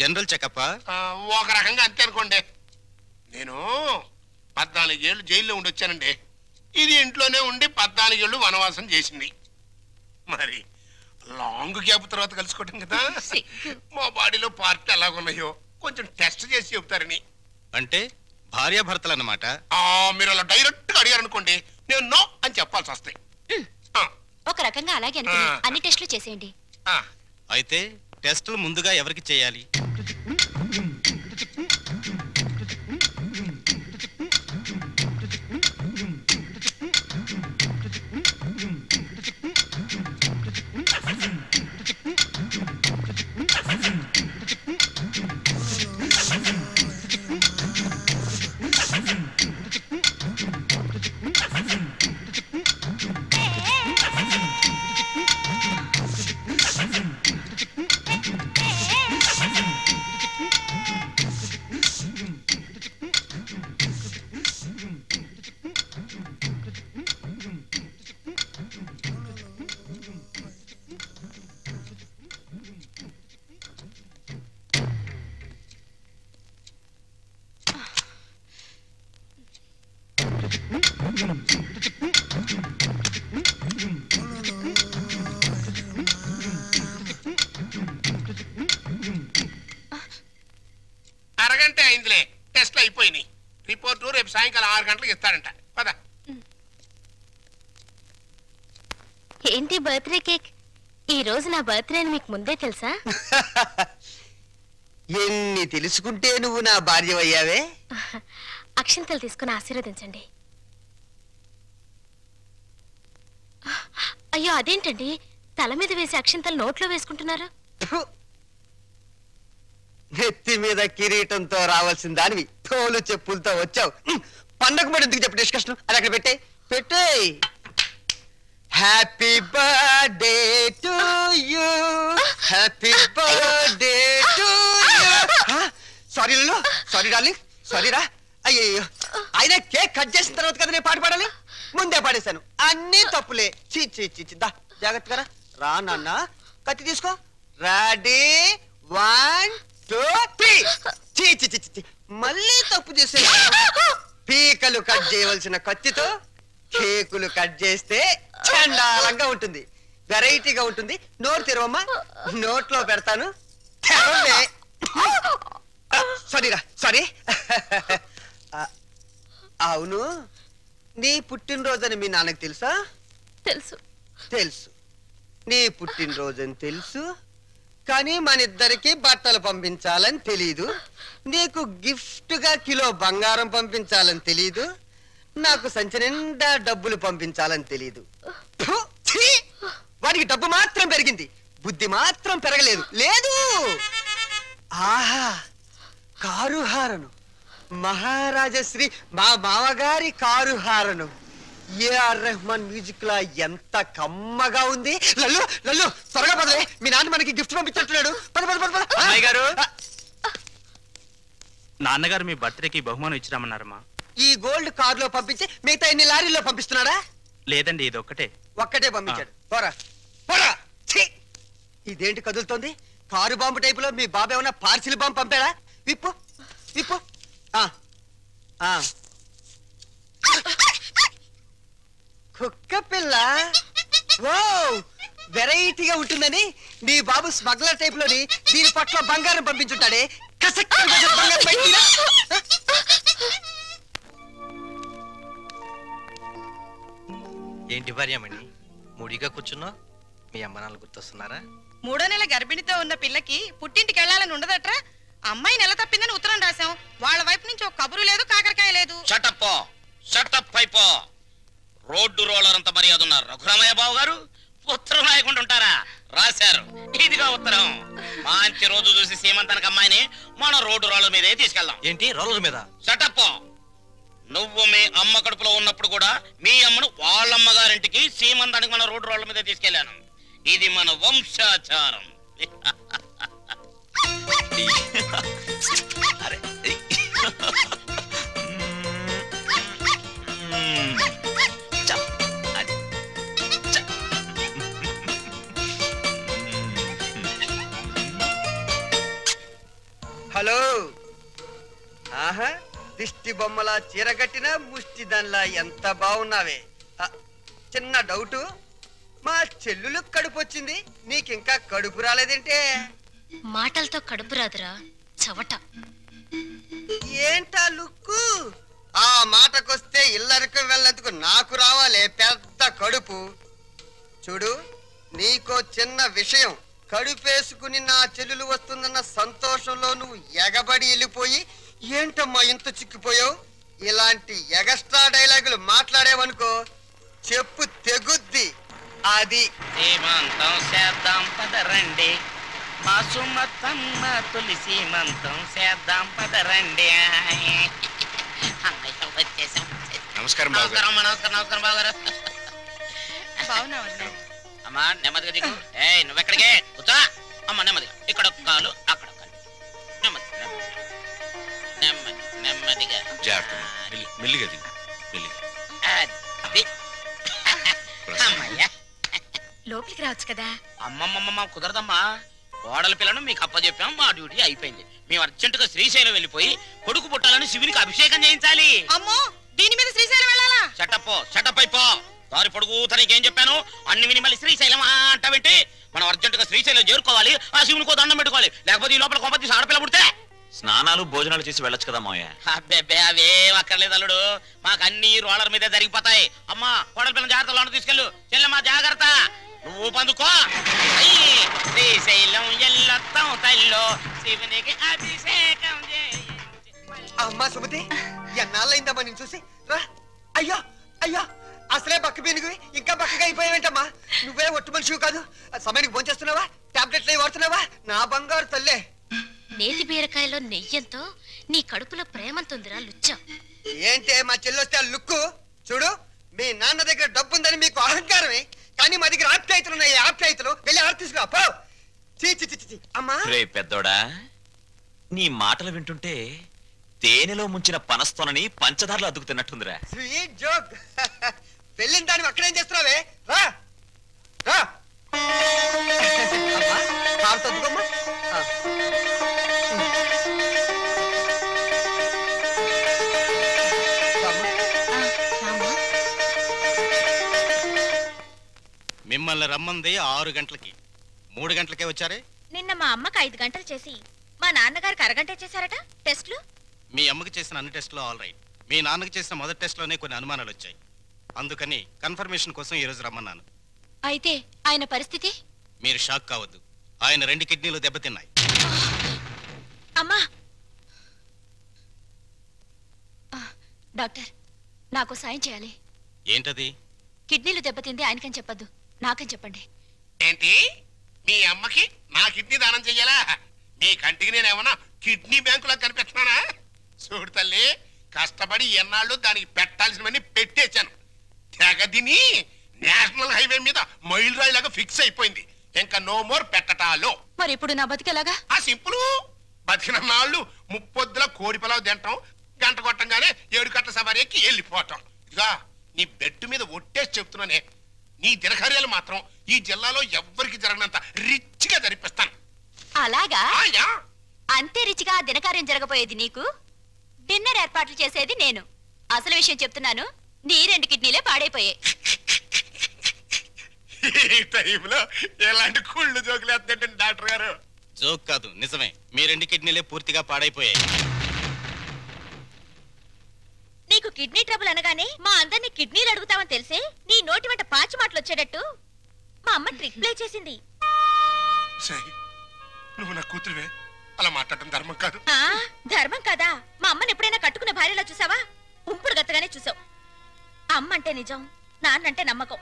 General checkup ఒక రకంగా అంతే అనుకోండి. నేను 14 ఏళ్ళు జైల్లో ఉండి వచ్చానండి. ఇది ఇంట్లోనే ఉండి 14 ఏళ్ళు వనవాసం చేసింది. మరి లాంగ్ గ్యాప్ తర్వాత కలుసుకోవటం కదా. మా బాడీలో పార్ట్ ఎలాగున్నాయో కొంచెం టెస్ట్ చేసి చెబుతారని. అంటే భార్యాభర్తలు అన్నమాట. మీరు అలా డైరెక్ట్ గా అడిగారనుకోండి, నేను నో అని చెప్పాల్సి వస్తాయి. ఒక రకంగా అలాగే అనుకుని అన్ని టెస్టులు చేసేయండి. అయితే టెస్టులు ముందుగా ఎవరికి చేయాలి? అరగంట అయిందిలే, టెస్ట్లు అయిపోయినాయి. రిపోర్టు రేపు సాయంకాలం 6 గంటలకు ఇస్తాడంట. పద. ఏంటి బర్త్డే కేక్? ఈ రోజు నా బర్త్డే అని మీకు ముందే తెలుసా? ఎన్ని తెలుసుకుంటే నువ్వు నా భార్య అయ్యావే. అక్షంతలు తీసుకుని ఆశీర్వదించండి. అయ్యో అదేంటండి, తల మీద వేసి అక్షంతలు నోట్లో వేసుకుంటున్నారు? నెత్తి మీద కిరీటంతో రావాల్సిన దానివి తోలు చెప్పులతో వచ్చావు. పండగ మరి ఎందుకు చెప్పు డిస్కషన్? అది అక్కడ పెట్టే. Happy birthday to you, happy birthday to you. Sorry లలో, సారీ డార్లింగ్, సారీ రా. అయ్యో, అయినా కేక్ కట్ చేసిన తర్వాత కదా నేను పాట పాడాలి, ముందే పాడేశాను. అన్ని తప్పులే. దా జాగ్రత్తగా రా నాన్న. కత్తి తీసుకో. రెడీ 1 2 3. మళ్ళీ తప్పు చేసే. పీకలు కట్ చేయవలసిన కత్తితో కేకులు కట్ చేస్తే చండాలంగా ఉంటుంది, వెరైటీగా ఉంటుంది. నోరు తెరవమ్మా, నోట్లో పెడతాను. సారీరా, సారీ. అవును, నీ పుట్టినరోజని మీ నాన్నకు తెలుసా? తెలుసు. తెలుసు, నీ పుట్టినరోజని తెలుసు. కానీ మన ఇద్దరికి బట్టలు పంపించాలని తెలీదు. నీకు గిఫ్ట్ గా కిలో బంగారం పంపించాలని తెలీదు. నాకు సంచి నిండా డబ్బులు పంపించాలని తెలీదు. వాడికి డబ్బు మాత్రం పెరిగింది, బుద్ధి మాత్రం పెరగలేదు. లేదు. ఆహా, కారు హారను, మహారాజశ్రీ మా మామగారి car horn. AR Rahman music లా ఎంత కమ్మగా ఉంది. లల్లు లల్లు త్వరగా పదలే, మీ నాన్న మనకి గిఫ్ట్ పంపించట్లేడు. గారు, నాన్నగారు మీ బర్త్డేకి బహుమానం ఇచ్చిరామన్నారమ్మా. ఈ గోల్డ్ కార్ లో పంపించి మిగతా ఎన్ని లారీల్లో పంపిస్తున్నాడా? లేదండి, ఇది ఒక్కటే పంపించాడు. పోరా పోరా. ఇదేంటి కదులుతోంది? కారు బాంబు టైపులో మీ బాబు ఏమన్నా పార్సిల్ బాంబు పంపాడా? విప్పు విప్పు. కుక్క పిల్ల. ఓ, వెరైటీగా ఉంటుందని నీ బాబు స్మగ్లర్ టైప్ లోని దీని పట్ల బంగారం పంపించుంటాడే. ఏంటి భార్యమణి మూడిగా కూర్చున్నా? మీ అమ్మ నాన్న గుర్తొస్తున్నారా? 3వ నెల గర్భిణితో ఉన్న పిల్లకి పుట్టింటికి వెళ్ళాలని ఉండదట్రా. అమ్మాయి నెల తప్పిందని ఉత్తరం రాశాం. వాళ్ళ వైపు నుంచి ఒక కబురు లేదు, కాకరకాయ లేదు. షటప్ అయిపో. రోడ్డు రోలర్ అంత మర్యాద ఉన్నారు రఘురామయ్య బాబు గారు. ఉత్తరం రాయకుండా ఉంటారా? రాశారు. ఇదిగా ఉత్తరం. మంచి రోజు చూసి సీమంతానికి అమ్మాయిని మన రోడ్డు రోలర్ మీదే తీసుకెళ్దాం. ఏంటి రోలర్ మీద? షటప్. నువ్వు మీ అమ్మ కడుపులో ఉన్నప్పుడు కూడా మీ అమ్మను వాళ్ళమ్మగారింటికి సీమంతానికి మన రోడ్డు రోలర్ మీదే తీసుకెళ్లాను. ఇది మన వంశాచారం. హలో. ఆహా, దిష్టి బొమ్మలా చీరగట్టిన ముష్టి దానిలా ఎంత బాగున్నావే. చిన్న డౌటు, మా చెల్లులు కడుపు వచ్చింది, నీకింకా కడుపు రాలేదేంటే? మాటలతో కడుపు రాదురా చవట. ఏంటా లుక్కు? ఆ మాటకొస్తే ఇల్లరికి వెళ్ళేందుకు నాకు రావాలే పెద్ద కడుపు. చూడు, నీకో చిన్న విషయం. కడుపేసుకుని నా చెల్లెలు వస్తుందన్న సంతోషంలో నువ్వు ఎగబడి వెళ్ళిపోయి ఏంటమ్మా ఇంత చిక్కిపోయావు? ఇలాంటి ఎగస్ట్రా డైలాగులు మాట్లాడేవనుకో చెప్పు తెగుద్ది. అది సీమంతం చేద్దాం పదరండి, మా సుమతమ్మ తొలి సీమంతం చేద్దాం పదరండి. అమ్మయ్య, వచ్చేసాం. నమస్కారం నమస్కారం అమ్మా, నమస్కారం నమస్కారం బావగారు. బాగున్నావు అమ్మా నెమ్మదిగా దిగు. నువ్వెక్కడికే కూర్చో. అమ్మ నెమ్మదిగా, ఇక్కడ ఒక కాలు అక్కడ ఒక కాలు. నెమ్మది నెమ్మది నెమ్మదిగా మెల్లిగా దిగు, మెల్లిగా. అది. అమ్మయ్యా. లోపలికి రావచ్చు కదా. అమ్మమ్మమ్మ కుదరదమ్మా. కోడల పిల్లను మీకు అప్పచెప్పాం, మా డ్యూటీ అయిపోయింది. మేము అర్జెంటుగా శ్రీశైలం వెళ్ళిపోయి కొడుకు పుట్టాలని శివునికి అభిషేకం చేయించాలి. అమ్మో, దీని మీద శ్రీశైలం వెళ్ళాలా? షటప్ అయిపో. దారి పొడుగు తనకేం చెప్పాను అన్ని విని మళ్ళీ శ్రీశైలం అంటావేంటి? మనం అర్జెంటుగా శ్రీశైలం చేరుకోవాలి, ఆ శివునికో దండం పెట్టుకోవాలి. లేకపోతే ఈ లోపల కొంపతి ఆడపిల్ల పుడితే స్నానాలు భోజనాలు చేసి వెళ్ళొచ్చు కదా మావయ్య. అబ్బే అవేం అక్కర్లేదు అల్లుడు, మాకు అన్ని రోలర్ మీదే జరిగిపోతాయి. అమ్మా కోడల పిల్లని జాగ్రత్త లోన తీసుకెళ్ళు. చెల్లెమ్మా జాగ్రత్త, నువ్వు పందుకో. శ్రీశైలం ఎల్లొత్తం తల్లో శివునికి అభిషేకం అమ్మా సుమతి, ఎన్నాళ్ళైందమ్మా నేను చూసి. రా. అయ్యో అయ్యో, అసలే బక్క పీనుగువి ఇంకా బక్కగా అయిపోయావేంటమ్మా? నువ్వే ఒట్టు మనిషివి కాదు. సమయానికి భోంచేస్తున్నావా? టాబ్లెట్లు అవి వాడుతున్నావా? నా బంగారు తల్లే. నేతి బీరకాయలో నెయ్యంతో నీ కడుపులో ప్రేమంతుందిరా లుచ్చా. ఏంటే మా చెల్లొస్తే ఆ లుక్కు? చూడు, మీ నాన్న దగ్గర డబ్బుందని మీకు అహంకారమే, కానీ మా దగ్గర ఆప్యాయతలు ఉన్నాయి. ఆప్యాయతలు వెళ్ళి ఆడ తీసుకురా పో. చీ అమ్మా. రే పెద్దోడా, నీ మాటలు వింటుంటే తేనెలో ముంచిన పనస్తోనని పంచదారలు అద్దుకుతున్నట్టుందిరా. Sweet joke. వెళ్ళిన దాన్ని అక్కడేం చేస్తున్నావే? రా రా. అమ్మా, కారు తద్దుకోమ్మా. మిమ్మల్ని రమ్మంది 6 గంటలకి, 3 గంటలకే వచ్చారే. నిన్న మా అమ్మకి 5 గంటలు చేసి మా నాన్నగారికి అరగంటే చేశారట టెస్టులు. మీ అమ్మకి చేసిన అన్ని టెస్టులు ఆల్ రైట్. మీ నాన్నకి చేసిన మొదటి టెస్ట్లోనే కొన్ని అనుమానాలు వచ్చాయి. అందుకని కన్ఫర్మేషన్ కోసం ఈరోజు రమ్మన్నాను. అయితే ఆయన పరిస్థితి? మీరు షాక్ కావద్దు, ఆయన 2 కిడ్నీలు దెబ్బతిన్నాయి. అమ్మా డాక్టర్, నాకు సాయం చేయాలి. ఏంటది? కిడ్నీలు దెబ్బతింది ఆయనకని చెప్పద్దు, నాకని చెప్పండి. ఏంటి, మీ అమ్మకి నా కిడ్నీ దానం చెయ్యాలా? మీ కంటికి నేను ఏమన్నా కిడ్నీ బ్యాంకులో కనిపిస్తున్నానా? చూడు తల్లి, కష్టపడి ఎన్నాళ్ళు దానికి పెట్టాల్సినవన్నీ పెట్టేశాను. తెగదిని నేషనల్ హైవే మీద మైల్ రాయిలాగా ఫిక్స్ అయిపోయింది. ఇంకా నో మోర్ పెట్టటాలో. మరి ఇప్పుడు నా బతికేలాగా? ఆ సింపుల్. బతికిన నాళ్ళు ముప్పొద్దుల కోడి పిలవ తింటాం, గంట కొట్టంగానే 7 గంటల సవారీకి వెళ్ళిపోవటం. ఇదిగా నీ బెడ్ మీద ఒట్టేసి చెప్తున్నానే, నీ దినకార్యాలు మాత్రం ఈ జిల్లాలో ఎవ్వరికి జరగనంత రిచ్గా జరిపిస్తాను. అలాగా? ఆయా. అంతే రిచిగా దినకార్యం జరగబోయేది నీకు, డిన్నర్ ఏర్పాట్లు చేసేది నేను. అసలు విషయం చెప్తున్నాను, నీ 2 కిడ్నీలే పాడైపోయాయి. ఈ టైంలో ఎలాంటి కుళ్ళు జోకులు వేస్తుంటే డాక్టర్ గారు. జోక్ కాదు, నిజమే. మీ 2 కిడ్నీలే పూర్తిగా పాడైపోయాయి. నీకు కిడ్నీ ట్రబుల్ అనగానే మా అందరినీ కిడ్నీలు అడుగుతావని తెలిసే నీ నోటి వెంట పాచి మాటలు వచ్చేటట్టు మా అమ్మ ట్రిక్ ప్లే చేసింది. సై, నువ్వు నా కూతురువే, అలా మాట్లాడటం ధర్మం కాదు. ధర్మం కాదా? మా అమ్మని ఎప్పుడైనా కట్టుకున్న భార్యలో చూసావా? ఉంపుడు గత్తగానే చూసావు. అమ్మ అంటే నిజం, నాన్నంటే నమ్మకం.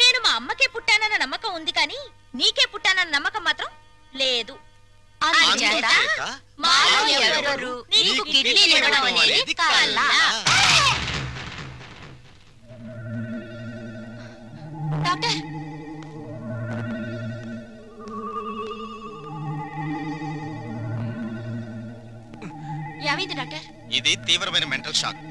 నేను మా అమ్మకే పుట్టానన్న నమ్మకం ఉంది, కానీ నీకే పుట్టానన్న నమ్మకం మాత్రం లేదు. నీకు కిడ్నీలు ఇవ్వడం అనేది కల. డాక్టర్, ఏమైంది డాక్టర్? ఇది తీవ్రమైన మెంటల్ షాక్.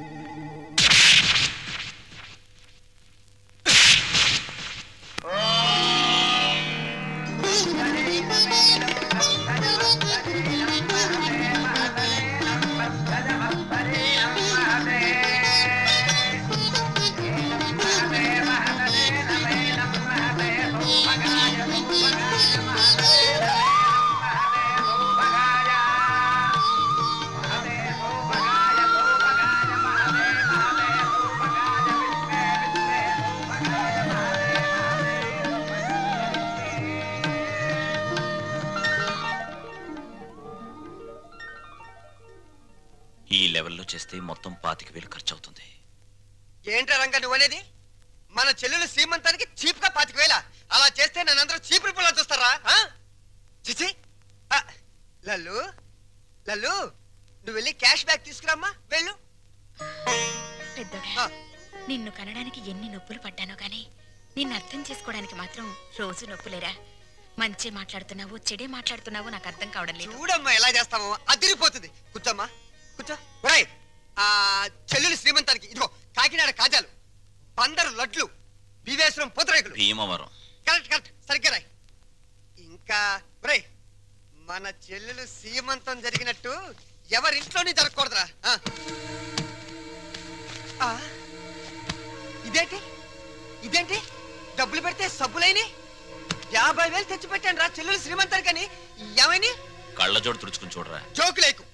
ఈ లెవెల్లో చేస్తే మొత్తం 25,000 ఖర్చు అవుతుంది. ఏంట్రా రంగా నువ్వనేది? మన చెల్లెలు శ్రీమంతానికి చీప్ గా 25,000? అలా చేస్తే నన్నందరూ చీప్ రిపోలా చూస్తారా? చిచి. లల్లు లల్లు, నువ్వు వెళ్ళి క్యాష్ బ్యాక్ తీసుకురామ్మా, వెళ్ళు. పెద్దోడా, నిన్ను కనడానికి ఎన్ని నొప్పులు పడ్డానో గాని నిన్ను అర్థం చేసుకోవడానికి మాత్రం రోజు నొప్పులేరా. మంచి మాట్లాడుతున్నావు, చెడే మాట్లాడుతున్నావు నాకు అర్థం కావడం లేదు. చూడమ్మా ఎలా చేస్తామో, అదిరిపోతుంది. కూర్చోమ్మా, కూర్చో. ఒరేయ్, చెల్లెలు శ్రీమంతానికి ఇదిగో కాకినాడ కాజాలు, బందరు లడ్లు, బీవేశ్వరం పూతరేకులు. భీమవరం. కరెక్ట్ కరెక్ట్, సరిగ్గా రాయ్. ఇంకా ఒరేయ్, మన చెల్లెలు శ్రీమంతం జరిగినట్టు ఎవరింట్లోనే జరగకూడదురా. ఇదేంటి ఇదేంటి, డబ్బులు పెడితే సబ్బులైని 50,000 తెచ్చి పెట్టాను రా చెల్లెలు శ్రీమంతానికని. ఏమైనా కళ్ళజోడు తుడుచుకుని చూడరా. జోకు లేకు.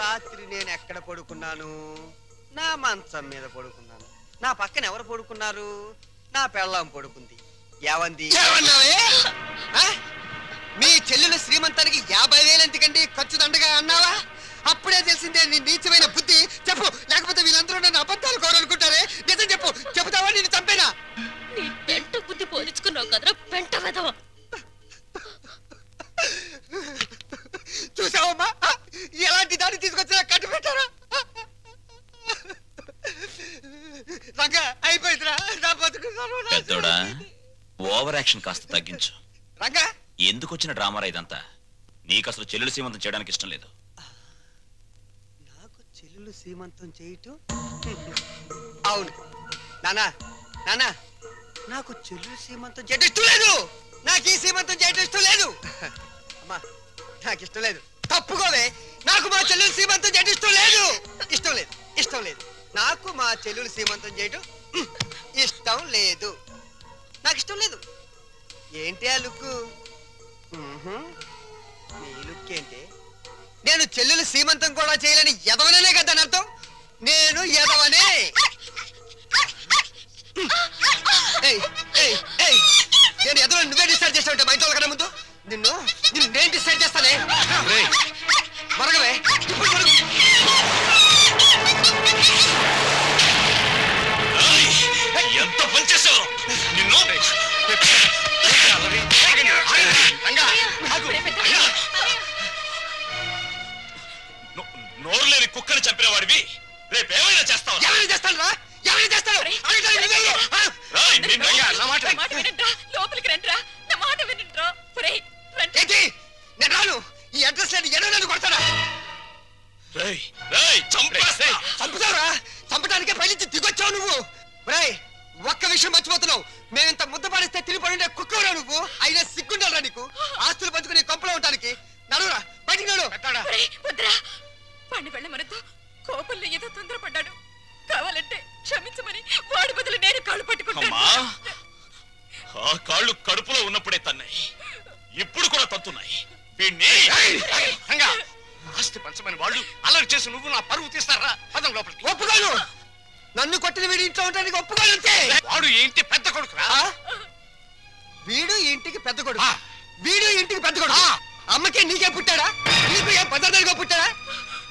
రాత్రి నేను ఎక్కడ పడుకున్నాను? నా మంచం మీద పడుకున్నాను. నా పక్కన ఎవరు పడుకున్నారు? నా పెళ్ళాం పడుకుంది. ఏవంది? మీ చెల్లెలు శ్రీమంతానికి 50,000 ఎందుకండి ఖర్చు దండగా అన్నావా? అప్పుడే తెలిసిందే నీ నీచమైన బుద్ధి. చెప్పు, లేకపోతే వీళ్ళందరూ నన్ను అబద్ధాలు కోరనుకుంటారే. నిజం చెప్పు, చెబుతావా నేను చంపేనా? నీ పెంట బుద్ధి పోల్చుకున్నావు కదరా పెంట వెధవ. చూసావమ్మా, ఎలాంటి దాన్ని తీసుకొచ్చినా కట్టు పెట్టారా? రంగా అయిపోయిందిరా నా బతుకు. పెద్దోడా, ఓవర్ యాక్షన్ కాస్త తగ్గించు. రంగా, ఎందుకు వచ్చిన డ్రామారా ఇదంతా? నీకు అసలు చెల్లెలు సీమంతం చేయడానికి ఇష్టం లేదు. నాకు చెల్లెలు సీమంతం చేయటం? అవును నానా, నానా, నాకు చెల్లెలు సీమంతం చేయటం ఇష్టం లేదు. నాకు ఈ సీమంతం చేయటం ఇష్టం లేదు. అమ్మా, నాకు ఇష్టం లేదు. తప్పుకోవే, నాకు మా చెల్లెలు సీమంతం చేయటం ఇష్టం లేదు. ఇష్టం లేదు, ఇష్టం లేదు. నాకు మా చెల్లెలు సీమంతం చేయటం ఇష్టం లేదు. నాకు ఇష్టం లేదు. ఏంటి ఆ లుక్కు? నీ లుక్ ఏంటి? నేను చెల్లెలు సీమంతం కూడా చేయలేని ఎదవనే కదా అర్థం. నేను ఎదవనే. నేను ఎదవని నువ్వే డిసైడ్ చేస్తావుంటే మా ఇంట్లో కన్నా ముందు నిన్ను నేను డిసైడ్ చేస్తానే. మరగవే, ఇప్పుడు మరుగు. ఎంత పనిచేసావు నిన్ను! నోరు లేని కుక్కని చంపిన వాడివి రేపేమైనా చేస్తావు? ఎవరైనా చేస్తాను రా, ఎవరైనా చేస్తాను. లోపలికి రండిరా, నా మాట వినండిరా. నేను రాను. ఈ అడ్రస్ లేని ఎన్నో నన్ను కొడతారా? చంపుతావురా? చంపడానికే పైనుంచి దిగొచ్చావు నువ్వు. ఒక్క విషయం మర్చిపోతున్నావు. మేమింత ముద్ద పాడిస్తే తిరిగిపడి కుక్కవరా నువ్వు. అయినా సిగ్గుండాలరా నీకు? ఆస్తులు పంచుకుని కొంపలో ఉండడానికి. నడురా, బయటికి నడు. వాడిని వెళ్ళమనతో కోపంలో ఏదో తొందరపడ్డాడు. కావాలంటే క్షమించమని వాడి బదులు నేను కాళ్ళు పట్టుకుంటాను. ఆ కాళ్ళు కడుపులో ఉన్నప్పుడే తన్నాయి, ఇప్పుడు కూడా తత్తున్నాయి. ఆస్తి పంచమని వాళ్ళు అల్లరి చేసి నువ్వు నా పరువు తీస్తారా? పదం లోపలికి. ఒప్పుకోను. నన్ను కొట్టిన వీడి ఇంట్లో ఉండడానికి ఒప్పుకోను. అంతే. వాడు ఏంటి పెద్ద కొడుకురా? వీడు ఇంటికి పెద్ద కొడుకు. వీడు ఇంటికి పెద్ద కొడుకు. అమ్మకే నీకే పుట్టాడా? నీకు ఏ పదార్థాలుగా పుట్టాడా?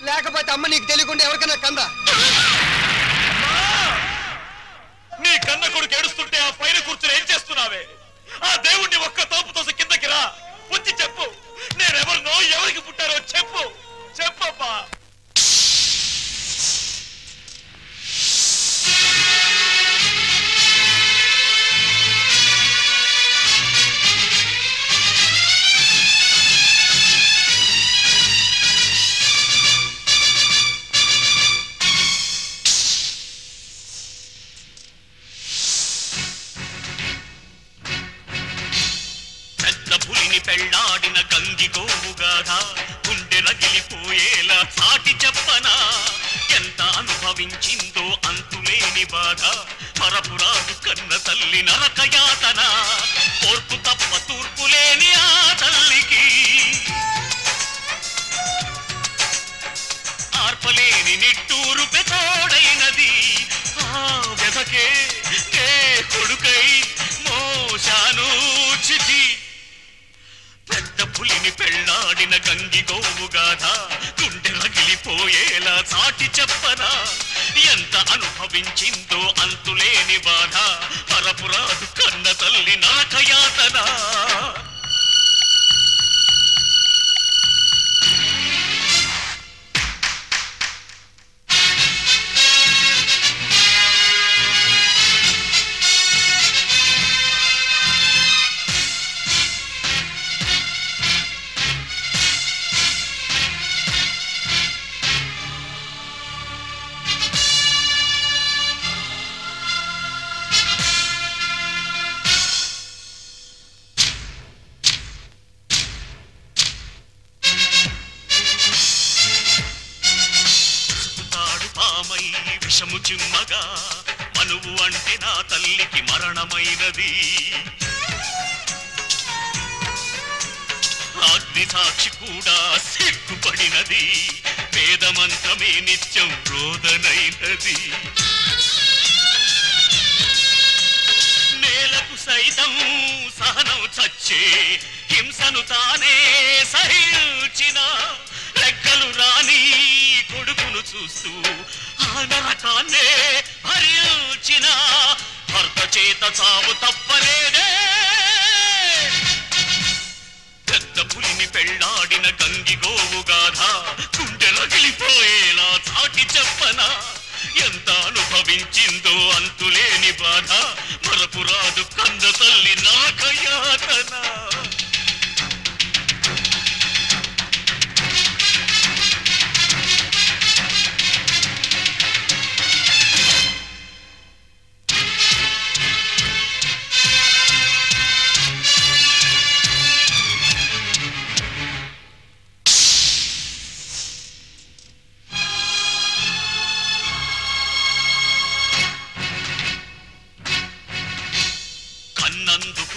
లేకపోతే అమ్మ నీకు తెలియకుండా ఎవరికైనా కందా? నీ కన్న కొడుకు ఏడుస్తుంటే ఆ పైన కూర్చుని ఏం చేస్తున్నావే? ఆ దేవుణ్ణి ఒక్క తోపు తోసి కిందకి రా, వచ్చి చెప్పు. నేనెవరినో, ఎవరికి పుట్టారో చెప్పు. చెప్పమ్మా. పెళ్ళాడిన గంగి గోవుగాథ గుండె రగిలిపోయేలా సాటి చెప్పనా? ఎంత అనుభవించిందో అంతులేని బాధ, మరపురాదు కన్న తల్లి నరకయాతన. ఓర్పు తప్ప తూర్పు లేని ఆ తల్లికి ఆర్పలేని నిట్టూరు పెతోడైనది. ఆ వెదకే నే కొడుకై మోశాను చిటి. పెద్ద గంగిగోవు గాథ గుండె రగిలిపోయేలా చాటి చెప్పనా ఎంత అనుభవించిందో అంతులేని బాధ పరపురాదు కన్న తల్లి నరకయాతన విషము చిమ్మగా మనువు అంటే నా తల్లికి మరణమైనది అగ్ని సాక్షి కూడా సిగ్గుపడినది వేదమంత్రమే నిత్యం రోదనైనది నేలకు సైతం సహనం చచ్చే హింసను తానే సహించిన రెక్కలు రాని కొడుకును చూస్తూ ఆ నరకాన్నే భరించిన భర్త చేత చావు తప్పలేదే పెద్ద పులిని పెళ్లాడిన గంగిగోవు గాథ గుండె రగిలిపోయేలా చాటి చెప్పనా ఎంత అనుభవించిందో అంతులేని బాధ మరపురాదు కంద తల్లి నరకయాతన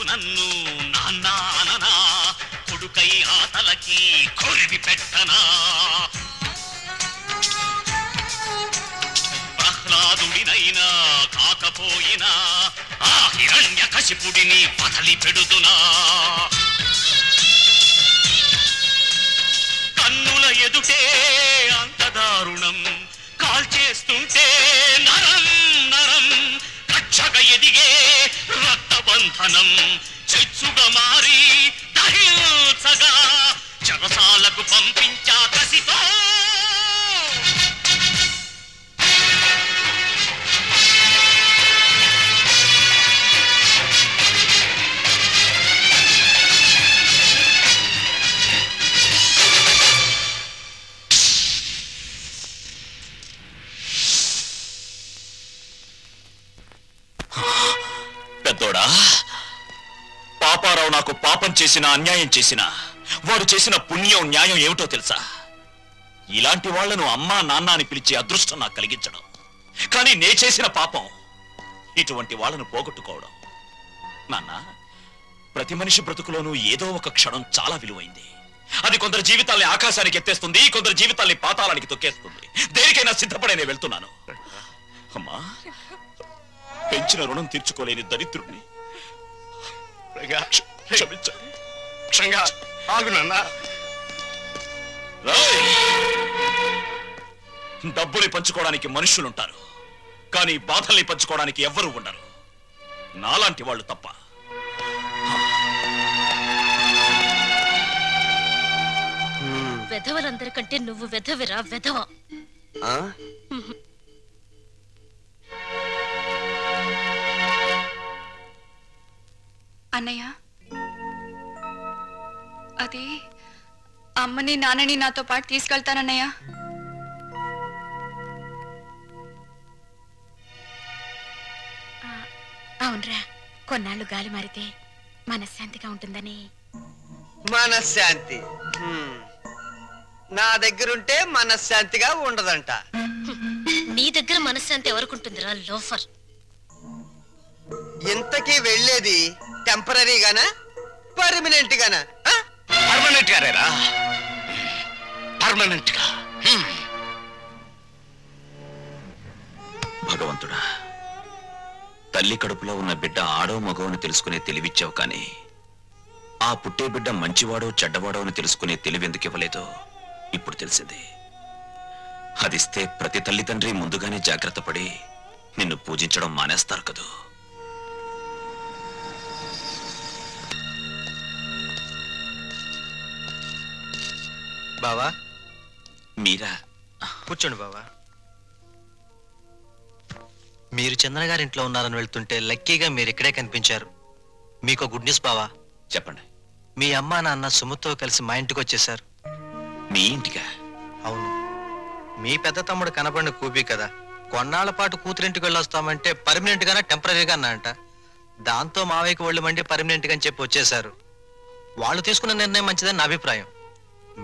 నన్ను నాన్న కొడుకై ఆతలకి కొరివి పెట్టనా ప్రహ్లాదుడినైనా కాకపోయినా ఆ హిరణ్య కశిపుడిని వదలి పెడుతున్నా కన్నుల ఎదుటే అంత దారుణం కాల్చేస్తుంటే నరం నరం కక్షగా ఎదిగే రక్తబంధనం చెచ్చుగా మారి దహించగా చెరసాలకు పంపించా కసితో పెద్దోడా పాపారావు నాకు పాపం చేసిన అన్యాయం చేసిన వాడు చేసిన పుణ్యం న్యాయం ఏమిటో తెలుసా ఇలాంటి వాళ్లను అమ్మా నాన్న అని పిలిచే అదృష్టం నాకు కలిగించడం కానీ నే చేసిన పాపం ఇటువంటి వాళ్ళను పోగొట్టుకోవడం నాన్న ప్రతి మనిషి బ్రతుకులోనూ ఏదో ఒక క్షణం చాలా విలువైంది అది కొందరు జీవితాల్ని ఆకాశానికి ఎత్తేస్తుంది కొందరు జీవితాల్ని పాతాళానికి తొక్కేస్తుంది దేనికైనా సిద్ధపడే వెళ్తున్నాను అమ్మా పెంచిన రుణం తీర్చుకోలేని దరిద్రుణ్ణి డబ్బుని పంచుకోవడానికి మనుషులుంటారు కానీ బాధల్ని పంచుకోవడానికి ఎవ్వరూ ఉండరు నాలాంటి వాళ్ళు తప్ప వెధవలందరికంటే నువ్వు వెధవిరా వెధవ అన్నయ్య అది అమ్మని నాన్నని నాతో పాటు తీసుకెళ్తానన్నయ్య అవునరా కొన్నాళ్ళు గాలి మారితే మనశ్శాంతిగా ఉంటుందని మనశ్శాంతి నా దగ్గరుంటే మనశ్శాంతిగా ఉండదంట నీ దగ్గర మనశ్శాంతి ఎవరుకుంటుందిరా లోఫర్ ఇంతకీ వెళ్ళేది టెంపరీగానా పర్మనెంట్ గానా పర్మనెంట్ గారేరా పర్మనెంట్ గా భగవంతుడా తల్లి కడుపులో ఉన్న బిడ్డ ఆడో మగోని తెలుసుకునే తెలివిచ్చావు కానీ ఆ పుట్టే బిడ్డ మంచివాడో చెడ్డవాడో అని తెలుసుకునే తెలివెందుకు ఇవ్వలేదో ఇప్పుడు తెలిసింది. అదిస్తే ప్రతి తల్లిదండ్రి ముందుగానే జాగ్రత్త పడి నిన్ను పూజించడం మానేస్తారు కదూ. బావా మీరా? కూర్చోండి బావా. మీరు చంద్ర గారింట్లో ఉన్నారని వెళ్తుంటే లక్కీగా మీరు ఇక్కడే కనిపించారు. మీకు గుడ్ న్యూస్ బావా. చెప్పండి. మీ అమ్మా నాన్న సుమతో కలిసి మా ఇంటికి వచ్చేసారు. మీ ఇంటికా? అవును. మీ పెద్ద తమ్ముడు కనపడిన కూపీ కదా, కొన్నాళ్ల పాటు కూతురింటికి వెళ్ళొస్తామంటే పర్మనెంట్ గానా టెంపరీగా అన్నారంట. దాంతో మావయ్యకి ఒళ్ళు మండి పర్మనెంట్ గా అని చెప్పి వచ్చేసారు. వాళ్ళు తీసుకున్న నిర్ణయం మంచిదని నా అభిప్రాయం.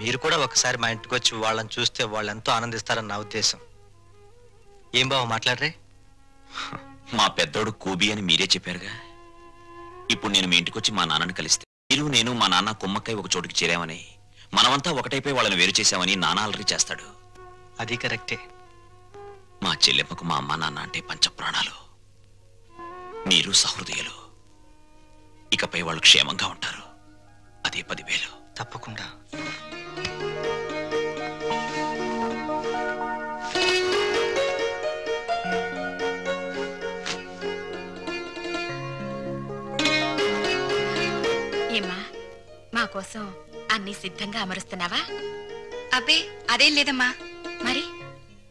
మీరు కూడా ఒకసారి మా ఇంటికి వచ్చి వాళ్ళని చూస్తే వాళ్ళు ఎంతో ఆనందిస్తారని నా ఉద్దేశం. ఏం బావ మాట్లాడరే? మా పెద్దోడు కూబీ అని మీరే చెప్పారుగా. ఇప్పుడు నేను మీ ఇంటికి వచ్చి మా నాన్నని కలిస్తే మీరు నేను మా నాన్న కుమ్మక్కై ఒక చోటుకి చేరామని, మనమంతా ఒకటైపోయి వాళ్ళని వేరు చేశామని నాన్న అలరి చేస్తాడు. అది కరెక్టే. మా చెల్లెమ్మకు మా అమ్మ నాన్న అంటే పంచప్రాణాలు. మీరు సహృదయులు. ఇకపై వాళ్ళు క్షేమంగా ఉంటారు. అదే 10,000. తప్పకుండా. ఏమ్మా, మా కోసం అన్ని సిద్ధంగా అమరుస్తున్నావా? అబ్బే అదేం లేదమ్మా. మరి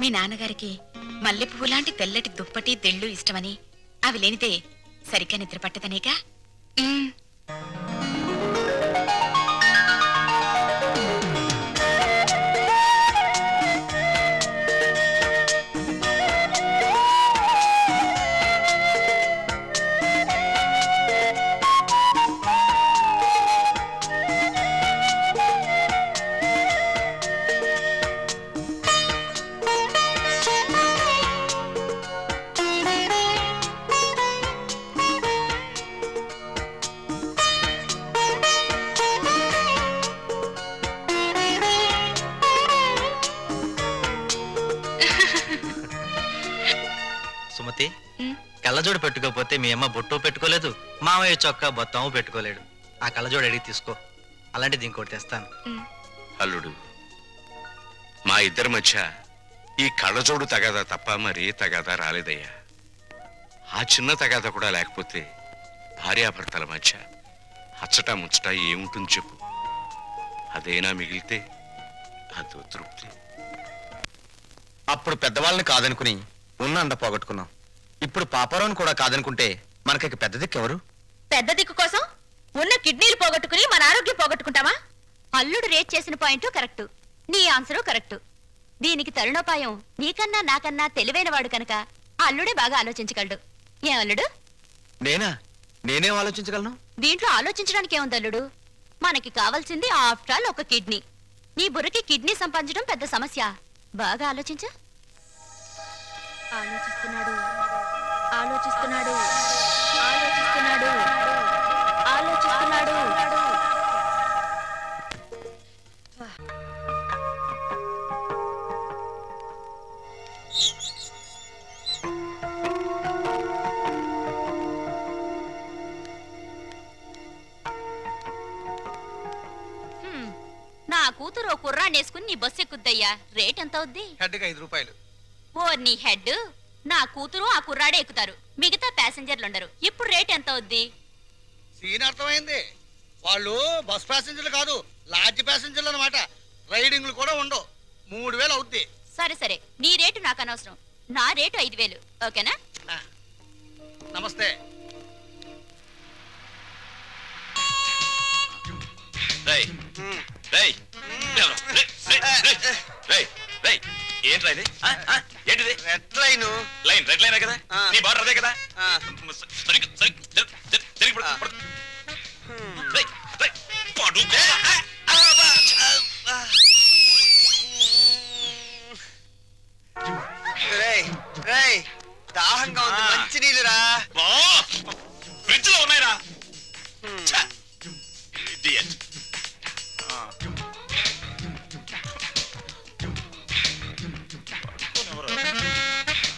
మీ నాన్నగారికి మల్లె పువ్వు లాంటి తెల్లటి దుప్పటి తెళ్ళు ఇష్టమని, అవి లేనిదే సరిగ్గా నిద్ర పట్టదనేగా. సుమతి, కళ్ళజోడు పెట్టుకోకపోతే మీ అమ్మ బొట్టు పెట్టుకోలేదు, మామయ్య చొక్కా బొత్తము పెట్టుకోలేడు. ఆ కళ్ళజోడు అడిగి తీసుకో, అలాంటిది ఇంకోటి తెస్తాను. అల్లుడు, మా ఇద్దరి మధ్య ఈ కళ్ళజోడు తగాదా తప్ప మరే తగాదా రాలేదయ్యా. ఆ చిన్న తగాదా కూడా లేకపోతే భార్యాభర్తల మధ్య అచ్చట ముచ్చట ఏముంటుంది చెప్పు? అదేనా మిగిలితే అదో తృప్తి. అప్పుడు పెద్దవాళ్ళని కాదనుకుని ఉన్న అండ పోగొట్టుకున్నాం. ఇప్పుడు పాపారావుని కూడా కాదనుకుంటే మనకి పెద్ద దిక్కు ఎవరు? పెద్ద దిక్కు కోసం ఉన్న కిడ్నీలు పోగొట్టుకుని మన ఆరోగ్యం పోగొట్టుకుంటామా? అల్లుడు రేట్ చేసిన పాయింట్ కరెక్ట్, నీ ఆన్సరు కరెక్ట్. దీనికి తరుణోపాయం నీకన్నా నాకన్నా తెలివైన వాడు కనుక అల్లుడే బాగా ఆలోచించగలడు. ఏం అల్లుడు? నేనేం ఆలోచించగలను? దీంట్లో ఆలోచించడానికి ఏముంది అల్లుడు? మనకి కావాల్సింది ఆఫ్టర్ ఆల్ ఒక కిడ్నీ. నీ బుర్రకి కిడ్నీ సంపాదించడం పెద్ద సమస్య. బాగా ఆలోచించు. ఆలోచిస్తున్నాడు ఆలోచిస్తున్నాడు ఆలోచిస్తున్నాడు ఆలోచిస్తున్నాడు. నా కూతురు ఓ కుర్రాన్నేసుకుని నీ బస్సు ఎక్కుద్దయ్యా. రేట్ ఎంత అవుద్ది? హెడ్కి 5 రూపాయలు. ఓ నీ హెడ్, నా కూతురు ఆ కుర్రాడే ఎక్కుతారు, మిగతా ప్యాసింజర్లు ఉండరు. ఇప్పుడు రేట్ ఎంత అవుద్ది? సీన్ అర్థమైంది. వాళ్ళు బస్ ప్యాసింజర్లు కాదు, లాడ్జ్ ప్యాసింజర్లు అనమాట. రైడింగ్లు కూడా ఉండవు. 3000 అవుద్ది. సరే సరే, నీ రేటు నాకు అనవసరం. నా రేటు 5000. ఓకేనా? నమస్తే. ఏంట్రా ఇది? ఏంటిది? Red line. రెడ్ లైన్ కదా? నీ బార్డర్ అదే కదా?